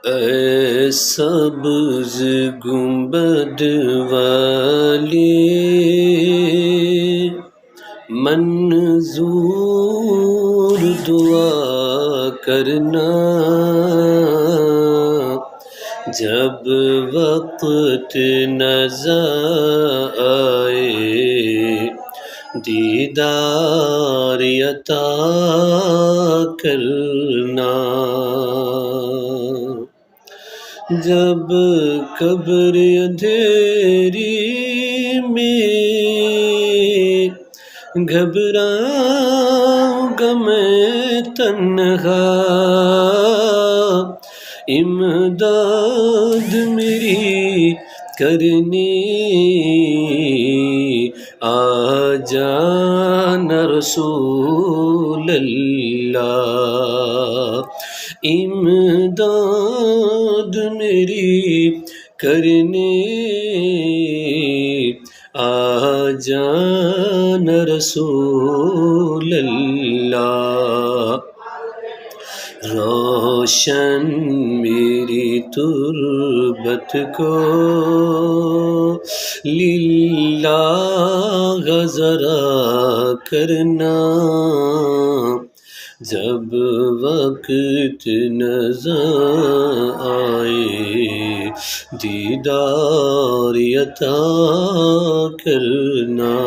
اے سبز گنبد والی منظور دعا کرنا، جب وقت نظر آئے دیدار عطا کرنا۔ جب قبر اندھیری میں گھبراؤں گا میں تنہا، امداد میری کرنے آ جانا رسول اللہ، امداد میری کرنے آ جانا رسول اللہ۔ روشن میری تربت کو للہ ذرا کرنا، جب وقت نظر آئے دیدار عطا کرنا۔